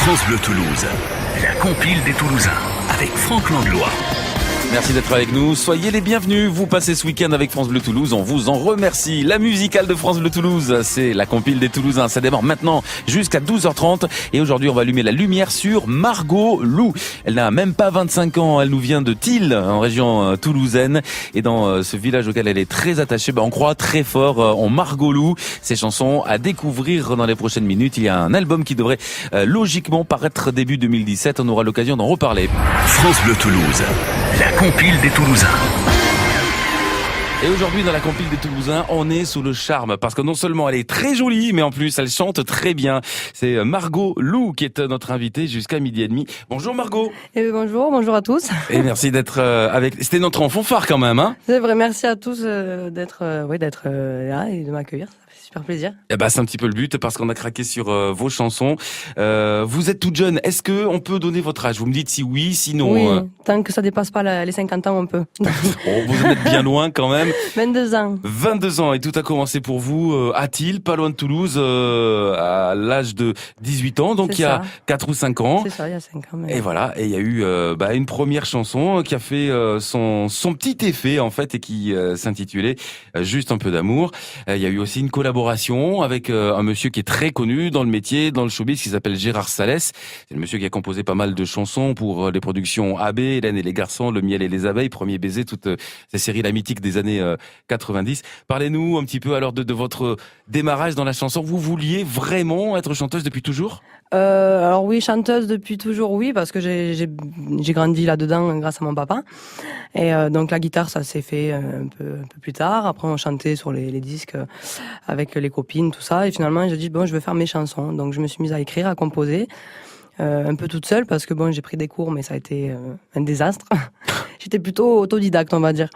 France Bleu Toulouse, la compile des Toulousains, avec Franck Langlois. Merci d'être avec nous. Soyez les bienvenus. Vous passez ce week-end avec France Bleu Toulouse. On vous en remercie. La musicale de France Bleu Toulouse, c'est la compile des Toulousains. Ça démarre maintenant jusqu'à 12h30. Et aujourd'hui, on va allumer la lumière sur Margot Lou. Elle n'a même pas 25 ans. Elle nous vient de Tille, en région toulousaine. Et dans ce village auquel elle est très attachée, on croit très fort en Margot Lou. Ses chansons à découvrir dans les prochaines minutes. Il y a un album qui devrait logiquement paraître début 2017. On aura l'occasion d'en reparler. France Bleu Toulouse, la compile des Toulousains. Et aujourd'hui, dans la compile des Toulousains, on est sous le charme parce que non seulement elle est très jolie, mais en plus elle chante très bien. C'est Margot Lou qui est notre invitée jusqu'à 12h30. Bonjour Margot. Bonjour à tous. Et merci d'être avec. C'était notre enfant phare quand même, hein. C'est vrai, merci à tous d'être là et de m'accueillir. Ça fait super plaisir. C'est un petit peu le but parce qu'on a craqué sur vos chansons. Vous êtes toute jeune. Est-ce que on peut donner votre âge? Vous me dites si oui, sinon. Oui, tant que ça dépasse pas les 50 ans, on peut. Vous en êtes bien loin quand même. 22 ans. 22 ans et tout a commencé pour vous à Tille, pas loin de Toulouse, à l'âge de 18 ans, donc il y a 4 ou 5 ans. C'est ça, il y a 5 ans. Mais... Et voilà, et il y a eu une première chanson qui a fait son petit effet en fait et qui s'intitulait Juste un peu d'amour. Il y a eu aussi une collaboration avec un monsieur qui est très connu dans le métier, dans le showbiz, qui s'appelle Gérard Salès. C'est le monsieur qui a composé pas mal de chansons pour les productions AB, Hélène et les garçons, Le miel et les abeilles, Premier baiser, toutes ces séries là mythiques des années 90. Parlez-nous un petit peu alors de votre démarrage dans la chanson. Vous vouliez vraiment être chanteuse depuis toujours? Alors oui, chanteuse depuis toujours, oui, parce que j'ai grandi là-dedans grâce à mon papa. Et donc la guitare, ça s'est fait un peu plus tard. Après, on chantait sur les disques avec les copines, tout ça. Et finalement, j'ai dit je veux faire mes chansons. Donc je me suis mise à écrire, à composer. Un peu toute seule parce que j'ai pris des cours, mais ça a été un désastre. J'étais plutôt autodidacte, on va dire.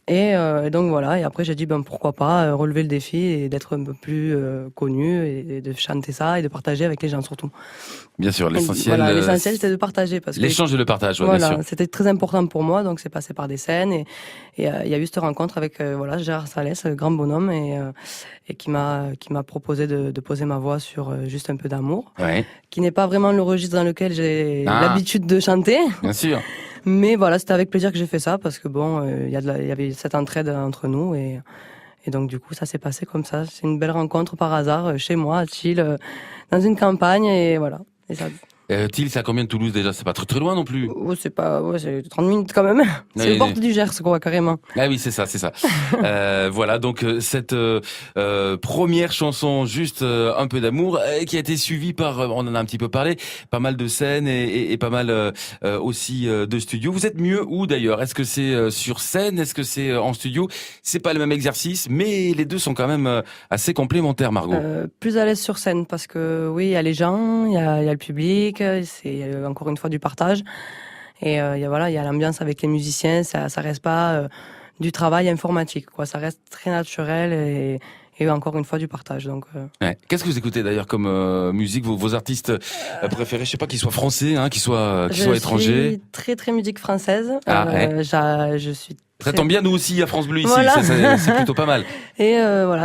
Et donc voilà, et après j'ai dit pourquoi pas relever le défi et d'être un peu plus connu et de chanter ça et de partager avec les gens surtout. Bien sûr, l'essentiel. Voilà, l'essentiel c'était de partager parce que l'échange et le partage, bien sûr. C'était très important pour moi, donc c'est passé par des scènes et il y a eu cette rencontre avec Gérard Salès, grand bonhomme et qui m'a proposé de poser ma voix sur Juste un peu d'amour, qui n'est pas vraiment le registre dans lequel j'ai l'habitude de chanter. Bien sûr. Mais voilà, c'était avec plaisir que j'ai fait ça parce que il y avait cette entraide entre nous et donc du coup ça s'est passé comme ça. C'est une belle rencontre par hasard chez moi à Tille, dans une campagne et voilà. Et ça... Tille, c'est à combien de Toulouse déjà? C'est pas très loin non plus. C'est 30 minutes quand même. C'est le porte du Gers, quoi, carrément. Ah oui, c'est ça. Voilà, donc cette première chanson, Juste un peu d'amour, qui a été suivie par, on en a un petit peu parlé, pas mal de scènes et pas mal aussi de studios. Vous êtes mieux où d'ailleurs? Est-ce que c'est sur scène? Est-ce que c'est en studio? C'est pas le même exercice, mais les deux sont quand même assez complémentaires, Margot. Plus à l'aise sur scène parce que oui, il y a les gens, il y a le public. C'est encore une fois du partage et il y a l'ambiance avec les musiciens, ça reste pas du travail informatique, quoi, ça reste très naturel et encore une fois du partage. Donc qu'est-ce que vous écoutez d'ailleurs comme musique, vos artistes préférés? Je sais pas, qu'ils soient français, qu'ils soient étrangers. Je suis très très musique française. Je suis ça tombe bien, nous aussi à France Bleu ici, voilà. c'est plutôt pas mal. Et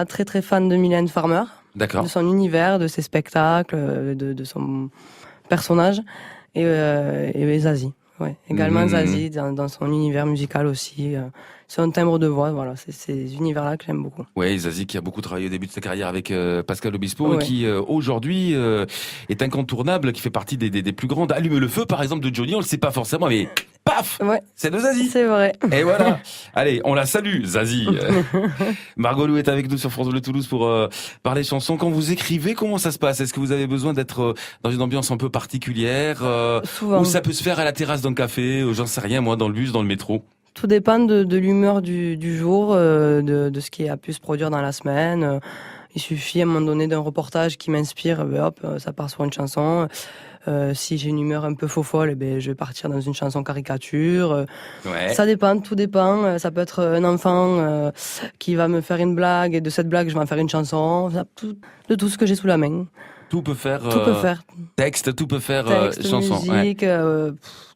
très très fan de Mylène Farmer. D'accord. De son univers, de ses spectacles, de son personnage et Zazie. Ouais, également Zazie dans son univers musical aussi, son timbre de voix, voilà, c'est ces univers-là que j'aime beaucoup. Ouais, Zazie qui a beaucoup travaillé au début de sa carrière avec Pascal Obispo et qui aujourd'hui est incontournable, qui fait partie des plus grandes. Allume le feu par exemple de Johnny, on le sait pas forcément, mais paf, c'est de Zazie. C'est vrai. Et voilà. Allez, on la salue, Zazie. Margot Lou est avec nous sur France Bleu Toulouse pour parler chansons. Quand vous écrivez, comment ça se passe? Est-ce que vous avez besoin d'être dans une ambiance un peu particulière Souvent. Ou ça peut se faire à la terrasse d'un café, j'en sais rien moi, dans le bus, dans le métro? Tout dépend de l'humeur du jour, de ce qui a pu se produire dans la semaine. Il suffit à un moment donné d'un reportage qui m'inspire, ça part sur une chanson. Si j'ai une humeur un peu faux-folle, je vais partir dans une chanson caricature. Ça dépend, tout dépend. Ça peut être un enfant qui va me faire une blague et de cette blague, je vais en faire une chanson. De tout ce que j'ai sous la main. Tout peut faire. Texte, tout peut faire chanson. Musique,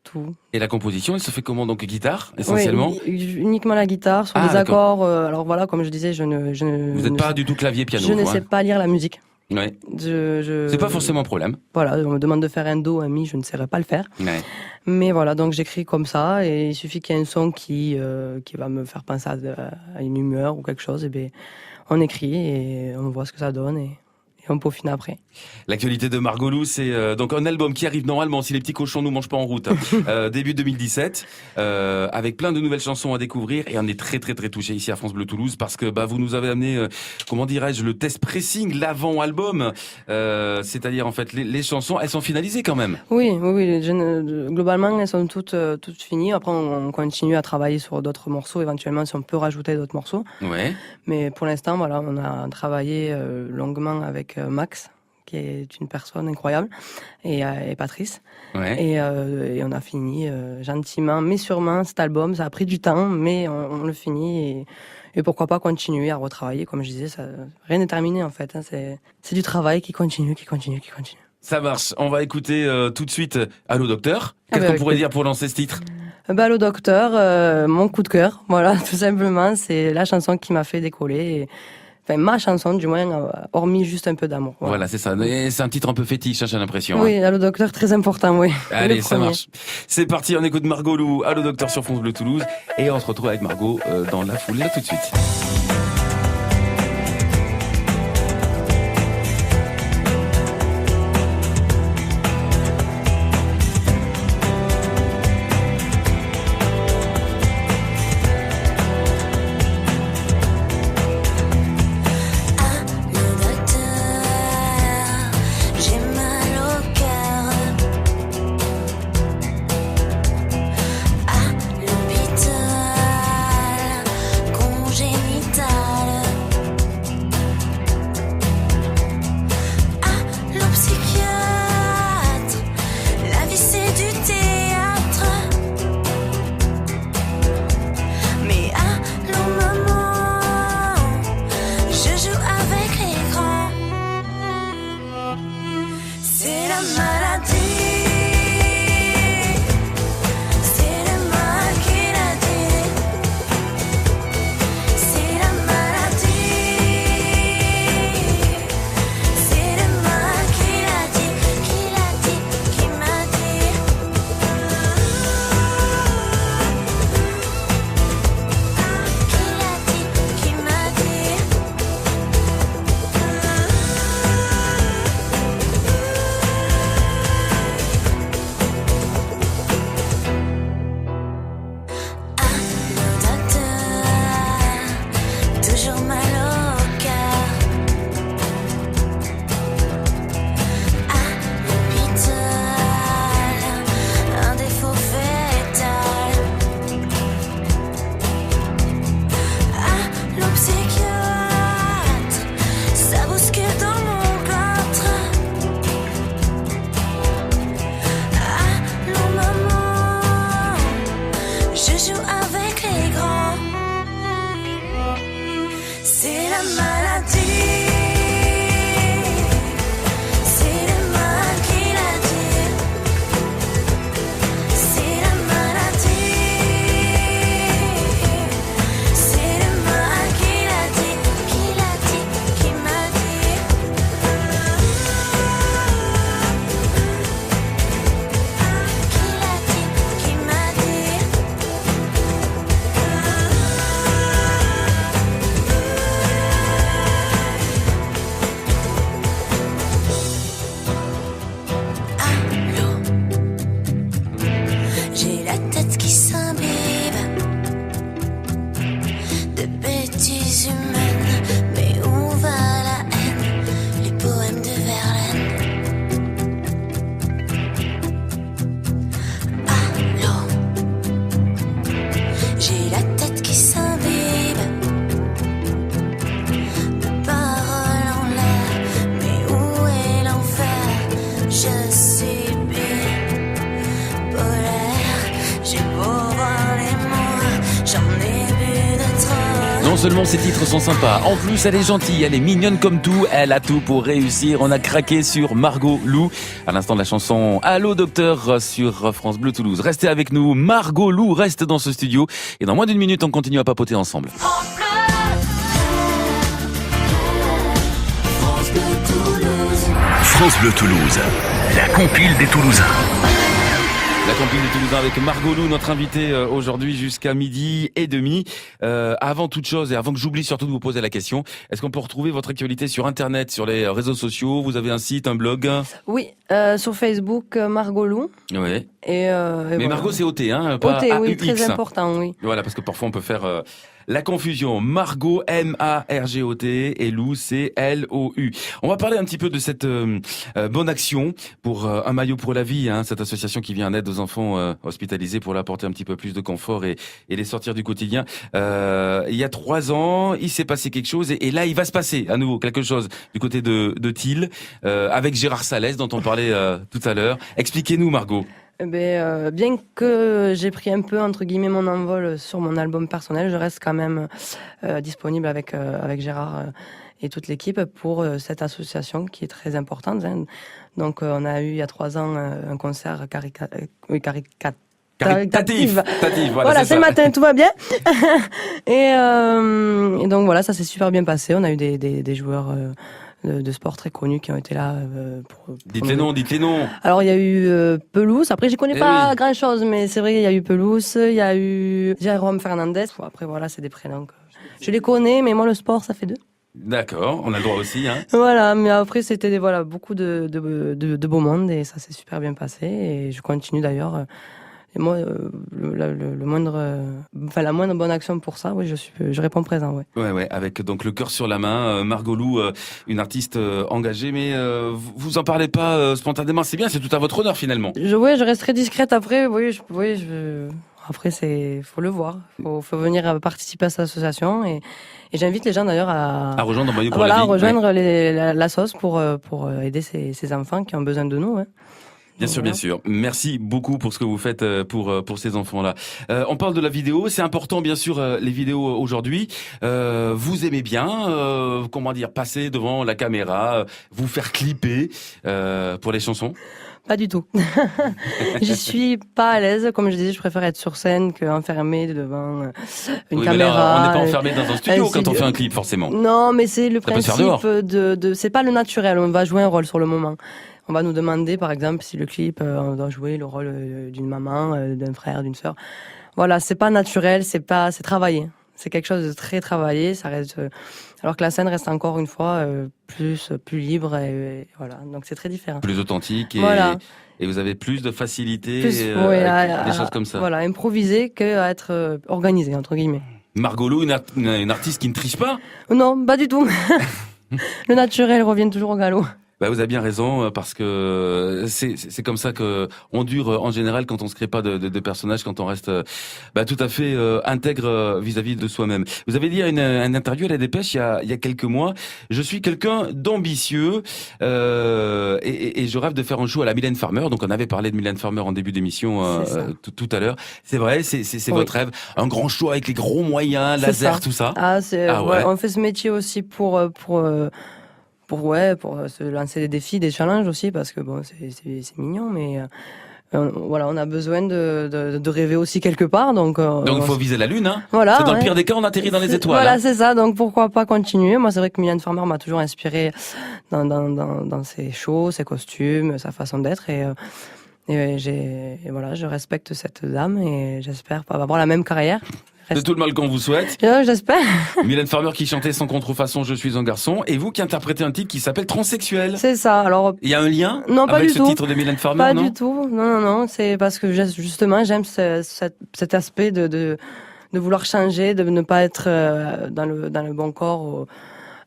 tout. Et la composition, elle se fait comment? Donc guitare, essentiellement? Oui, uniquement la guitare, sur des accords. Alors voilà, comme je disais, Vous n'êtes pas du tout clavier, piano. Je ne sais pas lire la musique. Ouais. C'est pas forcément un problème. Voilà, on me demande de faire un do, un mi, je ne saurais pas le faire. Ouais. Mais voilà, donc j'écris comme ça et il suffit qu'il y ait un son qui va me faire penser à une humeur ou quelque chose, et bien on écrit et on voit ce que ça donne et on peaufine après. L'actualité de Margot Lou, c'est donc un album qui arrive normalement, si les petits cochons nous mangent pas en route, début 2017, avec plein de nouvelles chansons à découvrir, et on est très très très touchés ici à France Bleu Toulouse parce que vous nous avez amené, comment dirais-je, le test pressing, l'avant-album, c'est-à-dire en fait les chansons, elles sont finalisées quand même. Oui, globalement elles sont toutes finies. Après on continue à travailler sur d'autres morceaux, éventuellement si on peut rajouter d'autres morceaux. Ouais. Mais pour l'instant, voilà, on a travaillé longuement avec Max, qui est une personne incroyable, et Patrice. Ouais. Et on a fini gentiment, mais sûrement cet album. Ça a pris du temps, mais on le finit. Et pourquoi pas continuer à retravailler, comme je disais, rien n'est terminé en fait. Hein, c'est du travail qui continue. Ça marche. On va écouter tout de suite Allô Docteur. Qu'est-ce qu'on pourrait dire pour lancer ce titre ? Allô Docteur, mon coup de cœur. Voilà, tout simplement, c'est la chanson qui m'a fait décoller. Enfin, ma chanson, du moins, hormis juste un peu d'amour. Voilà, c'est ça. Et c'est un titre un peu fétiche, j'ai l'impression. Oui, Allô Docteur, très important, oui. Allez, ça marche. C'est parti, on écoute Margot Lou, Allô Docteur sur France Bleu Toulouse. Et on se retrouve avec Margot dans la foulée, là tout de suite. Non seulement ces titres sont sympas, en plus elle est gentille, elle est mignonne comme tout, elle a tout pour réussir. On a craqué sur Margot Lou à l'instant de la chanson Allô Docteur sur France Bleu Toulouse. Restez avec nous, Margot Lou reste dans ce studio et dans moins d'une minute on continue à papoter ensemble. France Bleu Toulouse. France Bleu Toulouse, la compile des Toulousains. La compile des Toulousains avec Margot Lou, notre invitée aujourd'hui jusqu'à 12h30. Avant toute chose et avant que j'oublie surtout de vous poser la question, est-ce qu'on peut retrouver votre actualité sur Internet, sur les réseaux sociaux? Vous avez un site, un blog? Oui, sur Facebook, Margot Lou. Oui. Mais Mais Margot, c'est OT, hein, pas OT, oui, AUX. très important, oui. Voilà, parce que parfois on peut faire la confusion. Margot, M-A-R-G-O-T, et Lou, c'est L-O-U. On va parler un petit peu de cette bonne action pour un maillot pour la vie, hein, cette association qui vient en aide aux enfants hospitalisés pour leur apporter un petit peu plus de confort et les sortir du quotidien. Il y a 3 ans, il s'est passé quelque chose et là, il va se passer à nouveau quelque chose du côté de Thiel, avec Gérard Salès, dont on parlait tout à l'heure. Expliquez-nous, Margot. Bien que j'ai pris un peu entre guillemets mon envol sur mon album personnel, je reste quand même disponible avec Gérard et toute l'équipe pour cette association qui est très importante. Hein. Donc on a eu il y a 3 ans un concert caritatif, voilà, c'est le matin, tout va bien. et donc voilà, ça s'est super bien passé. On a eu des joueurs de sport très connus qui ont été là Dites les noms. Alors il y a eu Pelouse, après j'y connais pas grand chose, mais c'est vrai, il y a eu Pelouse, il y a eu Jérôme Fernandez. Après voilà, c'est des prénoms que je les connais, mais moi le sport ça fait 2. D'accord, on a le droit aussi, hein. Voilà, mais après c'était beaucoup de beau monde et ça s'est super bien passé et je continue d'ailleurs. Et moi, la moindre bonne action pour ça, oui, je réponds présent, ouais. Ouais, avec donc le cœur sur la main, Margot Lou, une artiste engagée, mais vous en parlez pas spontanément, c'est bien, c'est tout à votre honneur finalement. Je reste très discrète après, après faut le voir, faut venir participer à cette association et j'invite les gens d'ailleurs à rejoindre Maillot pour la vie. Rejoindre la sauce pour aider ces enfants qui ont besoin de nous, hein. Bien sûr. Merci beaucoup pour ce que vous faites pour ces enfants-là. On parle de la vidéo, c'est important bien sûr les vidéos aujourd'hui. Vous aimez bien, passer devant la caméra, vous faire clipper pour les chansons? Pas du tout. J'y suis pas à l'aise. Comme je disais, je préfère être sur scène qu'enfermée devant une caméra. Mais là, on n'est pas enfermé dans un studio quand on fait un clip, forcément. Non, mais c'est le principe de c'est pas le naturel. On va jouer un rôle sur le moment. On va nous demander, par exemple, si le clip, on doit jouer le rôle d'une maman, d'un frère, d'une sœur. Voilà, c'est pas naturel, c'est travaillé. C'est quelque chose de très travaillé. Ça reste, alors que la scène reste encore une fois plus libre et voilà. Donc c'est très différent. Plus authentique et vous avez plus de facilité, des choses comme ça. Voilà, improviser qu'à être organisé entre guillemets. Margot Lou, une artiste qui ne triche pas? Non, pas du tout. Le naturel revient toujours au galop. Vous avez bien raison, parce que c'est comme ça que on dure en général quand on se crée pas de personnages, quand on reste tout à fait intègre vis-à-vis de soi-même. Vous avez dit à une interview à la Dépêche il y a quelques mois, je suis quelqu'un d'ambitieux et je rêve de faire un show à la Mylène Farmer. Donc on avait parlé de Mylène Farmer en début d'émission tout à l'heure. C'est vrai, c'est votre rêve, un grand show avec les gros moyens, laser, tout ça. On fait ce métier aussi pour se lancer des défis, des challenges aussi, parce que bon, c'est mignon, mais on a besoin de rêver aussi quelque part, donc il faut viser la lune, hein. Voilà, c'est dans le pire des cas, on atterrit dans les étoiles. Voilà, hein. c'est ça. Donc pourquoi pas continuer. Moi, c'est vrai que Mylène Farmer m'a toujours inspiré dans ses shows, ses costumes, sa façon d'être et je respecte cette dame et j'espère pas avoir la même carrière. C'est tout le mal qu'on vous souhaite. J'espère. Mylène Farmer qui chantait sans contrefaçon Je suis un garçon et vous qui interprétez un titre qui s'appelle Transsexuel. C'est ça. Alors il y a un lien pas avec du ce tout. titre de Mylène Farmer? Pas du tout. Non. C'est parce que justement j'aime cet aspect de vouloir changer, de ne pas être dans le bon corps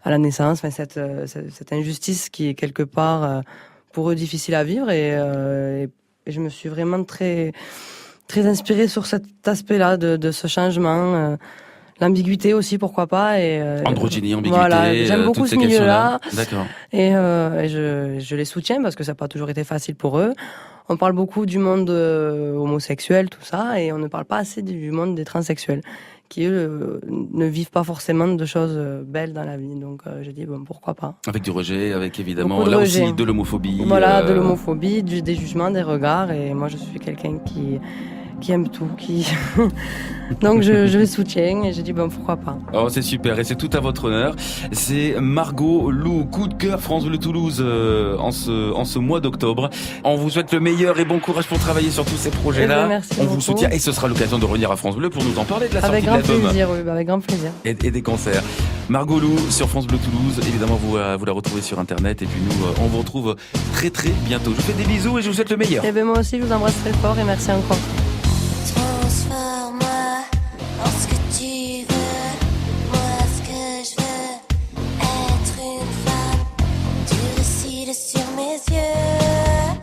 à la naissance. Mais cette injustice qui est quelque part pour eux difficile à vivre et je me suis vraiment très inspirée sur cet aspect-là de ce changement, l'ambiguïté aussi, pourquoi pas. Androgynie, ambiguïté, voilà, j'aime beaucoup ce milieu-là. D'accord. Et je les soutiens parce que ça n'a pas toujours été facile pour eux. On parle beaucoup du monde homosexuel, tout ça, et on ne parle pas assez du monde des transsexuels, qui eux ne vivent pas forcément de choses belles dans la vie. Donc je dis pourquoi pas. Avec du rejet, avec évidemment beaucoup de rejet. Aussi de l'homophobie. Voilà, de l'homophobie, des jugements, des regards. Et moi je suis quelqu'un qui aime tout, qui donc je le soutiens et j'ai dit bon pourquoi pas. Oh c'est super et c'est tout à votre honneur. C'est Margot Lou, coup de cœur France Bleu Toulouse en ce mois d'octobre. On vous souhaite le meilleur et bon courage pour travailler sur tous ces projets-là. Merci On beaucoup. vous soutient et ce sera l'occasion de revenir à France Bleu pour nous en parler de la sortie de l'album. Avec grand plaisir, oui, avec grand plaisir. Et des concerts. Margot Lou sur France Bleu Toulouse. Évidemment vous la retrouvez sur internet et puis nous on vous retrouve très très bientôt. Je vous fais des bisous et je vous souhaite le meilleur. Et bien moi aussi je vous embrasse très fort et merci encore. Transforme-moi en ce que tu veux. Moi ce que je veux, être une femme. Tu récites sur mes yeux.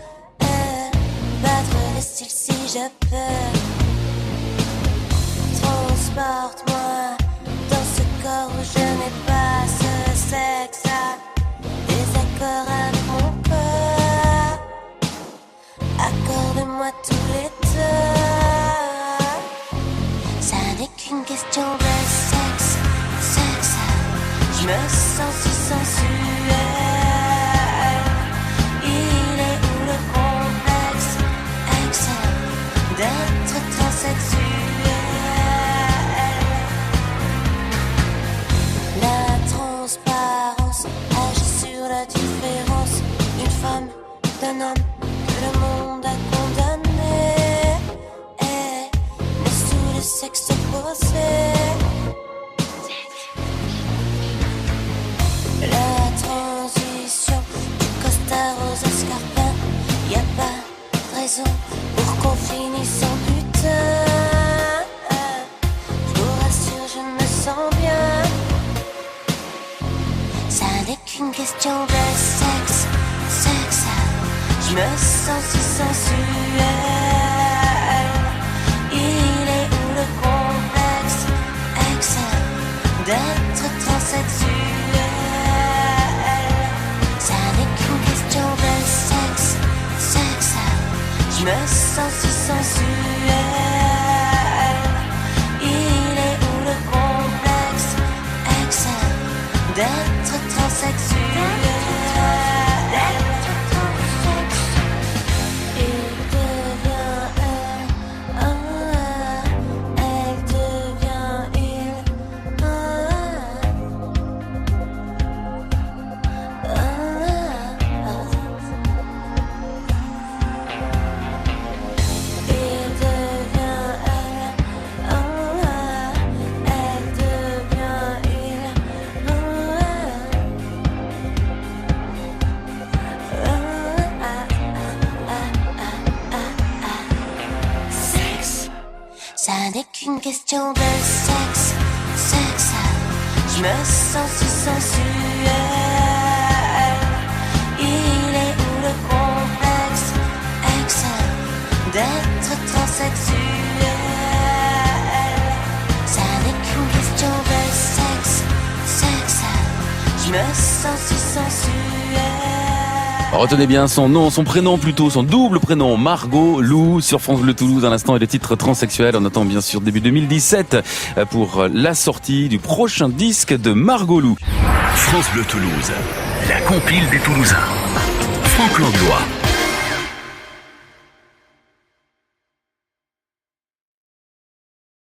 Battre le style si je peux. Transporte-moi dans ce corps où je n'ai pas ce sexe. Des accords avec mon corps. Accorde-moi tous les deux. Ça n'est qu'une question de sexe, sexe. Je me sens si sensuelle. Il est où le complexe, ex, d'être transsexuel. La transparence agit sur la différence. Une femme d'un homme que le monde a condamné. Mais sous le sexe opposé. La transition du costard aux escarpins. Y a pas de raison pour qu'on finisse en putain. Je vous rassure, je me sens bien. Ça n'est qu'une question de sexe, sexe. Je me sens si sensuelle. Il est où le complexe, ex, d'être transsexuel. Ça n'est qu'une question de sexe, sexe. Je me sens si sensuelle. Il est où le complexe, ex, d'être transsexuel. Ça n'est qu'une question de sexe, sexe. Je me sens si sensuelle. Il est où le complexe, ex, d'être transsexuel. Ça n'est qu'une question de sexe, sexe. Je me sens si sensuelle. Retenez bien son nom, son prénom plutôt, son double prénom, Margot Lou, sur France Bleu Toulouse. À l'instant, et les titres transsexuels. On attend bien sûr début 2017 pour la sortie du prochain disque de Margot Lou. France Bleu Toulouse, la compile des Toulousains. Franck Langlois.